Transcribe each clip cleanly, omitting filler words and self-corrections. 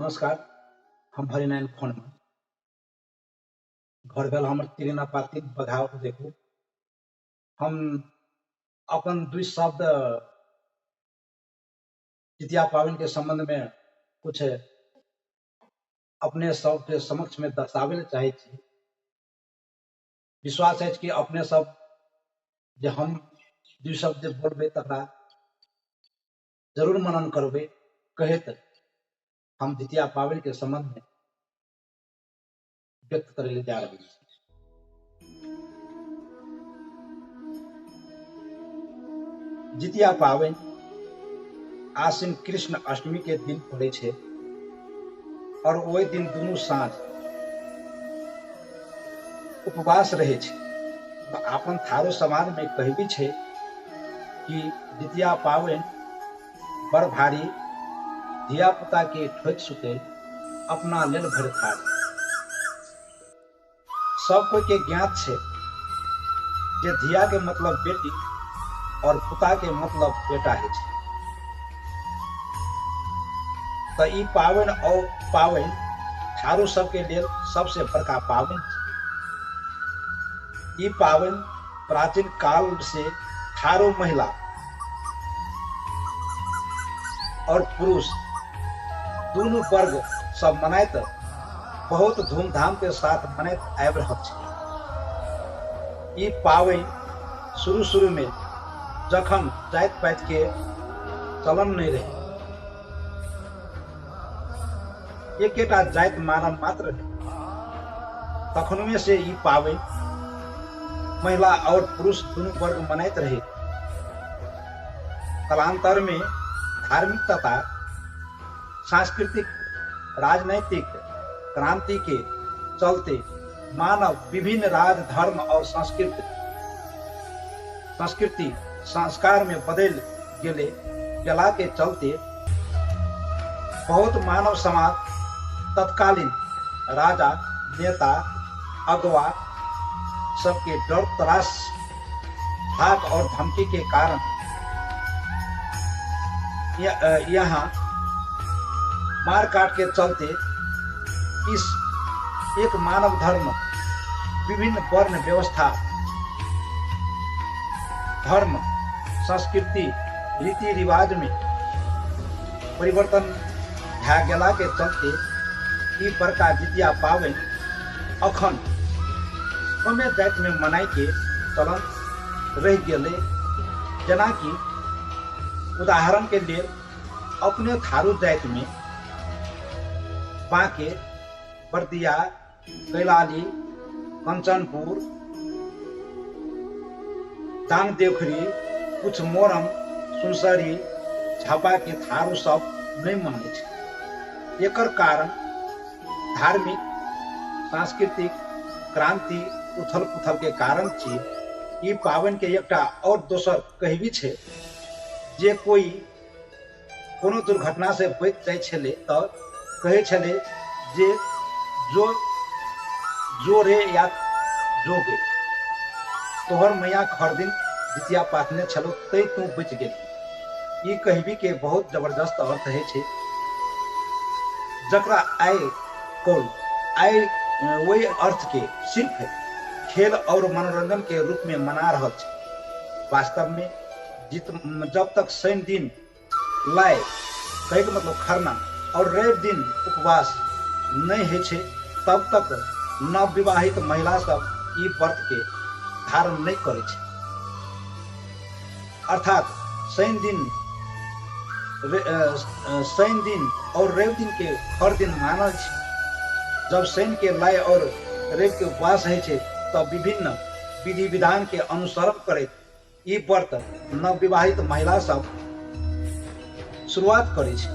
नमस्कार। हम हरिनारायण खोनमा घर भेल हमर तिरेना पाती बघाव देखू। हम अपन दुई शब्द जितिया पावन के संबंध में कुछ अपने सबके समक्ष में दर्शावे ले चाहे छी। विश्वास है कि अपने सब जे हम दुई शब्द बोलबे तकरा जरूर मनन करबे। कहत हम जितिया पावन के संबंध में व्यक्त करे ले जा रहे हैं। जितिया पावन आश्विन कृष्ण अष्टमी के दिन पड़े छे और वही दिन दोनों साँझ उपवास रहे छे। तो आपन थारो समाज में कहबी छे कि जितिया पावन बड़ भारी, धिया पुता के ठोक सुते अपना लेल भर थार। सब कोई के ज्ञात छे जे धिया के मतलब बेटी और पुता के मतलब बेटा है छे। तो ई पावन और पावन थारू सबके लेल सबसे बड़का पावन छे। ई पावन प्राचीन काल से थारू महिला और पुरुष दोनों वर्ग सब मनाइत बहुत धूमधाम के साथ मनाइत आबि रहल छे। ई पावन शुरू में जखन जाइत पाइत के चलन नहीं रहे, एकेटा जाइत मानव मात्र रहे, तखन में से ई पावन महिला और पुरुष दोनों वर्ग मनाइत रहे। कालांतर में धार्मिक तथा सांस्कृतिक राजनैतिक क्रांति के चलते मानव विभिन्न राज धर्म और संस्कृति संस्कार में बदल गेला के चलते बहुत मानव समाज तत्कालीन राजा नेता अगवा सबके डर त्रास धाक और धमकी के कारण यहाँ मारकाट के चलते इस एक मानव धर्म विभिन्न वर्ण व्यवस्था धर्म संस्कृति रीति रिवाज में परिवर्तन भा गेला के चलते ई बड़का जितिया पावन अखन कमे जाति में मनाई के चलन रह गेले। जना कि उदाहरण के लिए अपने थारू जाति में बांके, बर्दिया, कैलाली, कंचनपुर, दांग देवखरी, कुछ मोरम, सुनसरी, झापा के थारू सब नहीं माने छे। एकर कारण धार्मिक सांस्कृतिक क्रांति उथल पुथल के कारण छे। ई पावन के एकटा और दोसर कहबी छे जे कोई कोनो दुर्घटना से बच जाय छले तो कहे छले जे जो रे या जोगे तोहर मैया खर दिन जितिया पाथने छलो तै तू बच गेली। ई कहबी के बहुत जबरदस्त अर्थ है छे। जकरा आय वही अर्थ के सिर्फ खेल और मनोरंजन के रूप में मना रहल छे। वास्तव में जब तक शनि दिन लाए कहे के मतलब खरना और रवि दिन उपवास नहीं है छे, तब तक नव विवाहित महिला सब ई व्रत के धारण नहीं करे छे। अर्थात शनि दिन और रवि दिन के हर दिन मानल छे। जब शनि के लय और रवि के उपवास है छे, तब विभिन्न विधि विधान के अनुसरण करे ई व्रत नव विवाहित महिला सब शुरुआत करे छे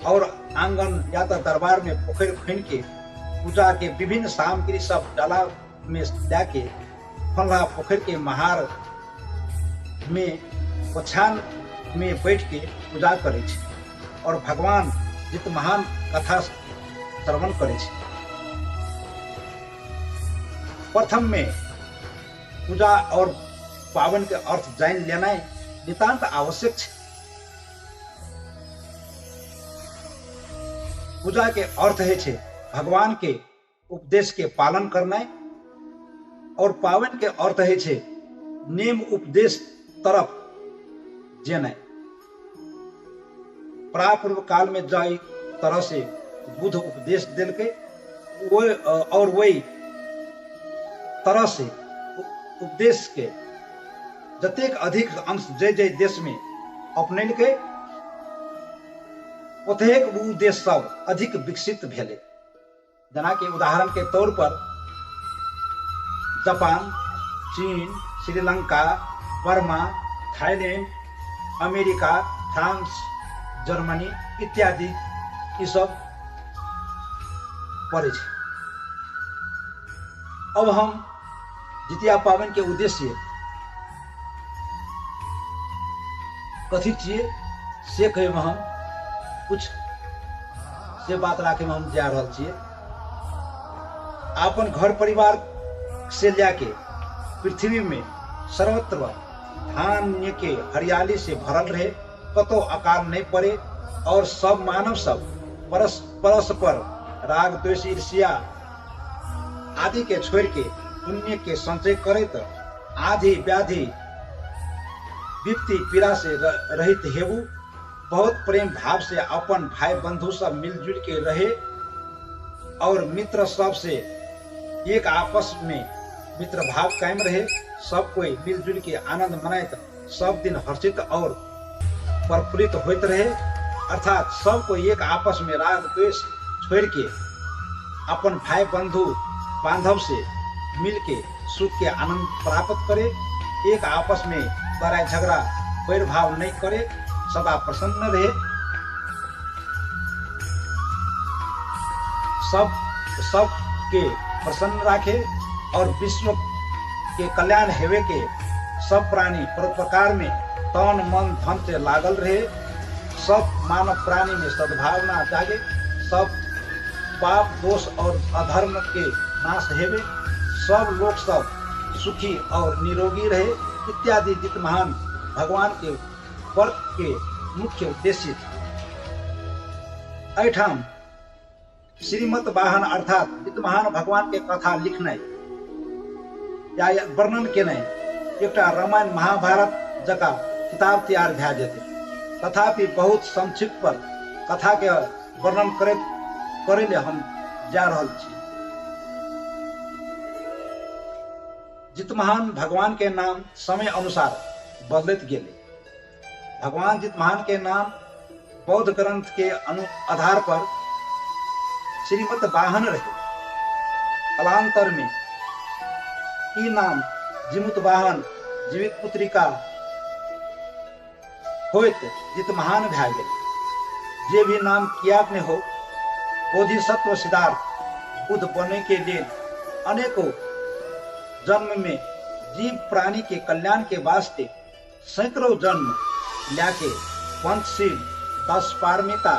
और आंगन या तो दरबार में पोखर खुन के पूजा के विभिन्न सामग्री सब डाला में जाके फल्ला पोखर के महार में ओछान में बैठ के पूजा करे छे और भगवान जित महान कथा श्रवण करे छे। प्रथम में पूजा और पावन के अर्थ जान लेना नितांत आवश्यक है। पूजा के अर्थ है भगवान के उपदेश के पालन करना और पावन के अर्थ है नेम उपदेश तरफ जेना। प्रापूर्व काल में जाई तरह से बुद्ध उपदेश दिल के और वही तरह से उपदेश के जतेक अधिक अंश जय जय देश में अपने के ओतेक वो देश सब अधिक विकसित भेले। जना के उदाहरण के तौर पर जापान, चीन, Sri Lanka, Burma, Thailand, America, France, Germany इत्यादि ये सब पड़े। अब हम जितिया पावन के उद्देश्य कथी छिए से कहे में हम कुछ से बात राखे में हम जा रहा छिए। अपन घर परिवार से लेके पृथ्वी में सर्वत्र धान्य के हरियाली से भरल रहे, कतो अकाल नहीं पड़े और सब मानव सब परस्पर राग द्वेष ईर्ष्या आदि के छोड़ के पुण्य के संचय करे तो आदि व्याधि विपत्ति पीड़ा से रहित हेबू। बहुत प्रेम भाव से अपन भाई बंधु सब मिलजुल के रहे और मित्र सब से एक आपस में मित्र भाव कायम रहे। सब कोई मिलजुल के आनंद मनाए तो सब दिन हर्षित और प्रफुल्लित होते रहे। अर्थात सब कोई एक आपस में राग द्वेष छोड़ के अपन भाई बंधु बांधव से मिल के सुख के आनंद प्राप्त करे। एक आपस में लड़ाई झगड़ा बैर भाव नहीं करे, सदा प्रसन्न रहे। सब के प्रसन्न राखे और विश्व के कल्याण हेवे के सब प्राणी परोपकार में तन मन धन से लागल रहे। सब मानव प्राणी में सद्भावना जागे, सब पाप दोष और अधर्म के नाश हेवे, सब लोग सब सुखी और निरोगी रहे इत्यादि विद्यमान भगवान के व्रत के मुख्य उद्देश्य थे। ऐठाम श्रीमत वाहन अर्थात विद्यमान भगवान के कथा लिखना या वर्णन केना एक रामायण महाभारत जका किताब तैयार भे जेते। तथापि बहुत संक्षिप्त पर कथा के वर्णन करे ले हम जा रहल छी। जितमहान भगवान के नाम समय अनुसार बदलत गेले। भगवान जितमहान के नाम बौद्ध ग्रंथ के आधार पर श्रीमत वाहन रहे। कालांतर में ई नाम जिमुत वाहन जीवित पुत्रिका होइत जितमहान भे गेल। जे भी नाम कियाक ने हो, बोधिसत्व सिद्धार्थ बुद्ध बने के लिए अनेकों जन्म में जीव प्राणी के कल्याण के वास्ते सैकड़ों जन्म लाके पंचशील 10 पारमिता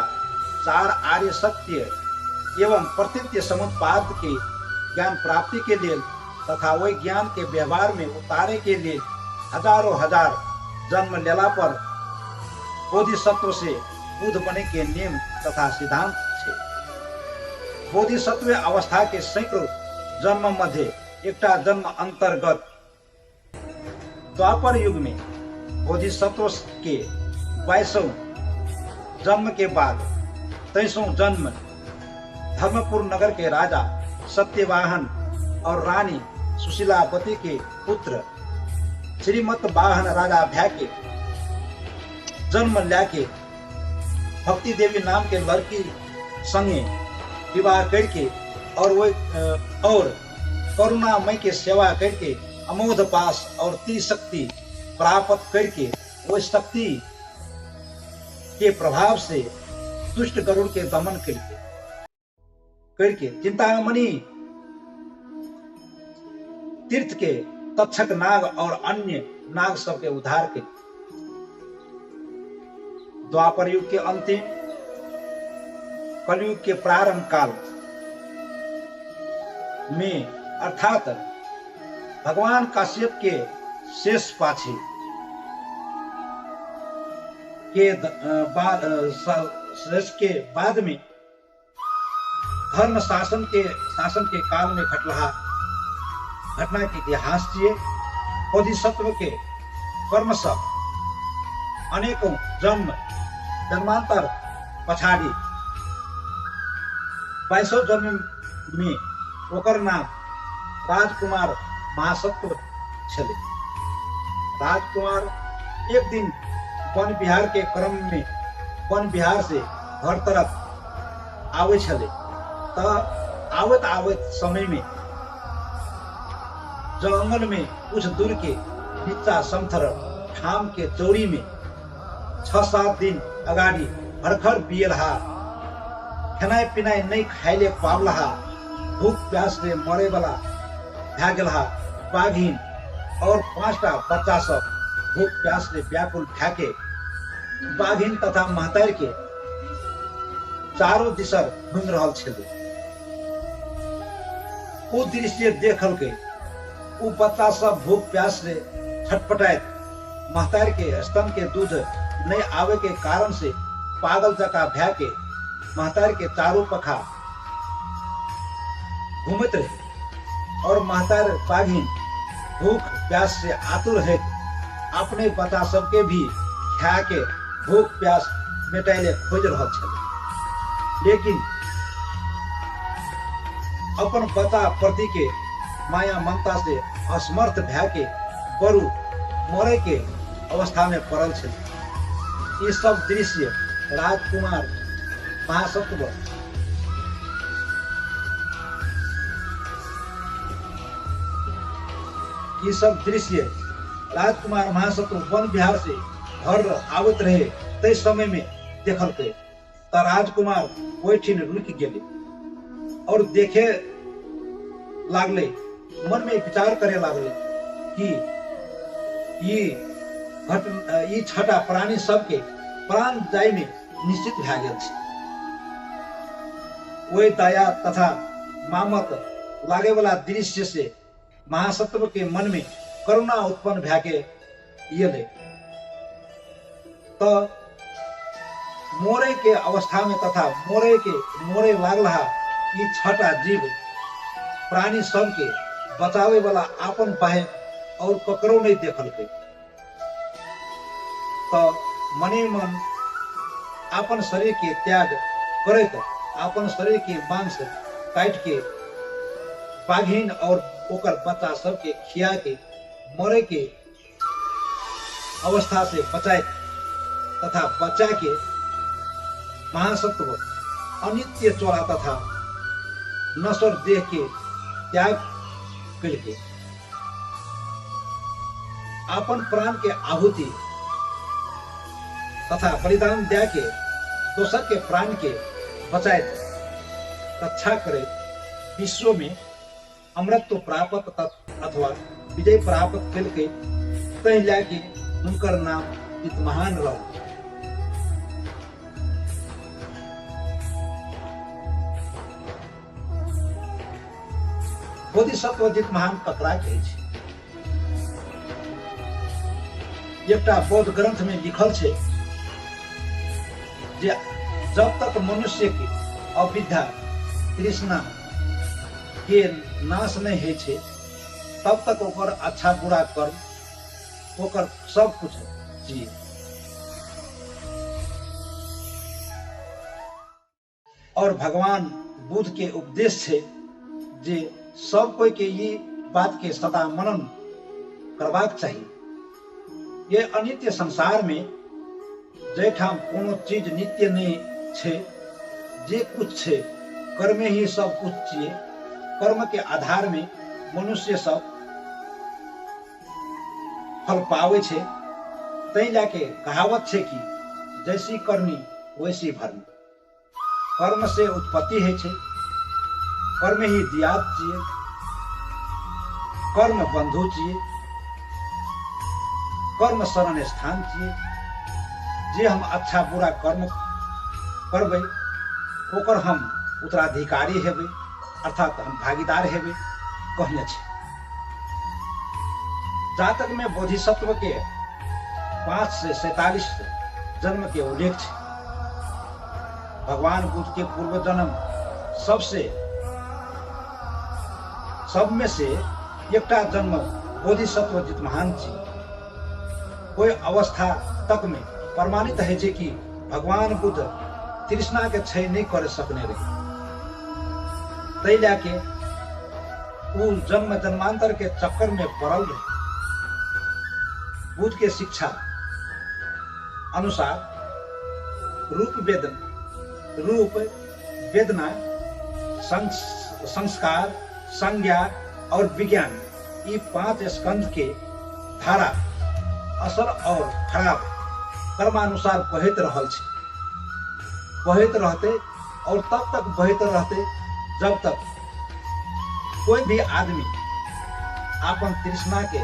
4 आर्य सत्य एवं प्रतीत्य समुत्पाद के ज्ञान प्राप्ति के लिए तथा वही ज्ञान के व्यवहार में उतारे के लिए हजारों हजार जन्म लेला पर बोधिसत्व से बुद्ध बने के नियम तथा सिद्धांत छे। बोधिसत्व अवस्था के सैकड़ों जन्म मध्य एकटा जन्म अंतर्गत द्वापर युग में बोधिसत्व के 22वें जन्म के बाद 23वां जन्म धर्मपुर नगर के राजा सत्यवाहन और रानी सुशीलावती के पुत्र श्रीमत वाहन राजा भ्या के जन्म लाके भक्ति देवी नाम के लड़की संगे विवाह करके और करुणामय के सेवा करके अमोघ पास और त्रिशक्ति प्राप्त करके वो शक्ति के प्रभाव से दुष्ट गरुड़ के दमन करके चिंतामणि तीर्थ के तक्षक नाग और अन्य नाग सब के उद्धार के द्वापर युग के अंतिम कलयुग के प्रारंभ काल में अर्थात भगवान काश्यप के शेष पाछे के बाद में धर्म शासन के काल में घट रहा घटना के इतिहास छिए। बोधिसत्व के कर्म सब अनेकों जन्मांतर पछाडि 22औं जन्म में ओकर नाम राजकुमार महासत्व छले। राजकुमार एक दिन वन विहार के क्रम में वन विहार से घर तरफ आवे छले। त आवत समय में जंगल में कुछ दूर के नीचा समथर ठाम के चौरी में 6-7 दिन अगाडि भर्खर पिएलहा खानाइ पिनाइ नहीं खाइले पावलहा भूख प्यास से मरे वाला भा गेलहा बाघिन और 5टा बच्चा सब भूख प्यास से व्याकुल भ्याके बाघिन तथा महतारी के चारों दिशर घूम रहल छले। ओ दृश्य देखल के उ बच्चा सब भूख प्यास से छटपटाए महतारी के स्तन के दूध नहीं आवे के कारण से पागल जका भ्या के महतारी के चारों पखा घूमत रहे और महतार बाघिन भूख प्यास से आतुर है अपने बच्चा सबके भी खा के भूख प्यास मेटाइले खोज रहल छले। लेकिन अपन बच्चा प्रति के माया ममता से असमर्थ भ्या के बरु मरे के अवस्था में पड़ल छले। ये सब दृश्य राजकुमार महासत्व ये सब दृश्य राजकुमार महासत्व वन विहार से घर आवत रहे तय समय में देखल के त राजकुमार ओइठिन रुक गेले और देखे लागले मन में विचार करे लागले कि ये छटा प्राणी सबके प्राण जाय में निश्चित भए गेल छै। ओहि दया तथा मामत लागे वाला दृश्य से महासत्व के मन में करुणा उत्पन्न भ्या के येले तो मोरे के अवस्था में तथा मोरे लागला ये छटा जीव प्राणी सब के बचावे वाला आपन पाए और ककरो नहीं देखल के तो मने मन आपन शरीर के त्याग करे तो आपन शरीर के मांस काट के बाघिन और ओकर बच्चा सब के खिया के मरे के अवस्था से बचाए तथा बचा के महासत्व अनित्य चोरा तथा नश्वर देह के त्याग करके अपन प्राण के आहुति तथा बलिदान दे के दोसर के प्राण के बचाए रक्षा करे विश्व में अमृत प्राप्त अथवा विजय प्राप्त करके तय लाके उनकर नाम इत महान रह। बोधिसत्व जित महान ककरा कहै छै। एकटा बौद्ध ग्रंथ में लिखल छै जे जब तक मनुष्य के अविद्या तृष्णा के नाश नहीं है छे तब तक ओकर अच्छा बुरा कर्म ओकर सब कुछ जिए। और भगवान बुद्ध के उपदेश छे जे सब कोई के ये बात के सदा मनन करबाक चाहिए। ये अनित्य संसार में जैठाम कोनो चीज नित्य नहीं छे, जे कुछ छे कर्मे ही सब कुछ छिए। कर्म के आधार में मनुष्य सब फल पावे छे। तै जाके कहावत छे कि जैसी करनी वैसी भरनी। कर्म से उत्पत्ति है छे, कर्म ही दियात चाहिए, कर्म बंधु चाहिए, कर्म शरण स्थान चाहिए। जे हम अच्छा बुरा कर्म करबे ओकर हम उत्तराधिकारी हेबे अर्थात हम भागीदार हेबे कहने छे। जातक में बोधिसत्व के 5 से 47 जन्म के उल्लेख छे। भगवान बुद्ध के पूर्व जन्म सब में से एकटा जन्म बोधिसत्व जितवाहन छी। कोई अवस्था तक में प्रमाणित है जे कि भगवान बुद्ध तृष्णा के क्षय नहीं कर सकने रहे। तै लाके वो जन्म जन्मांतर के चक्कर में पड़ल रहे। बुद्ध के शिक्षा अनुसार रूप वेदना संस्कार संज्ञा और विज्ञान ये 5 स्कंध के धारा असर और खराब कर्मानुसार बहत रहल छे। बहत रहते और तब तक बहत रहते जब तक कोई भी आदमी अपन तृष्णा के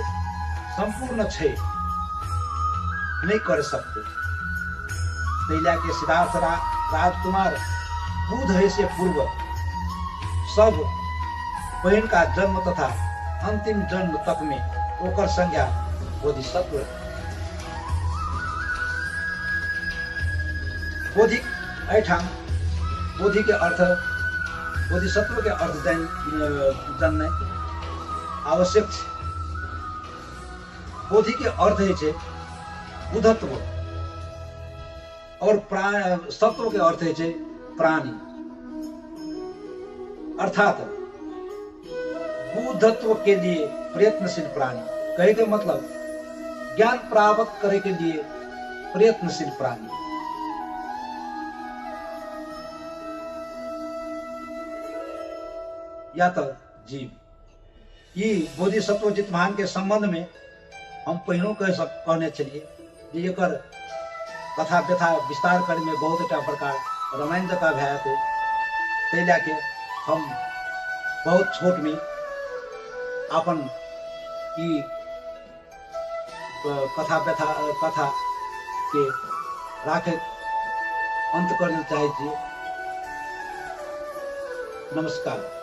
संपूर्ण क्षय नहीं कर सकते। तैला के सिद्धार्थ राजकुमार बुद्ध है से पूर्व सब बहन का जन्म तथा अंतिम जन्म तक में ओकर संज्ञा बोधिसत्व। बोधि ऐठाम बोधि के अर्थ बोधिसत्व के अर्थ जानना आवश्यक है। बोधि के अर्थ है बुद्धत्व और सत्व के अर्थ है प्राणी। अर्थात बुद्धत्व के लिए प्रयत्नशील प्राणी कहे के मतलब ज्ञान प्राप्त करे के लिए प्रयत्नशील प्राणी। या तो जीव ये बोधिसत्व जितवाहन के संबंध में हम पहिनो कहने चलिए जे एकर कथा व्यथा विस्तार करे में बहुत टा प्रकार रामायण जका भए थे। तै लाके हम बहुत छोट में अपन ई कथा के राखे अंत करना चाहे छी। नमस्कार।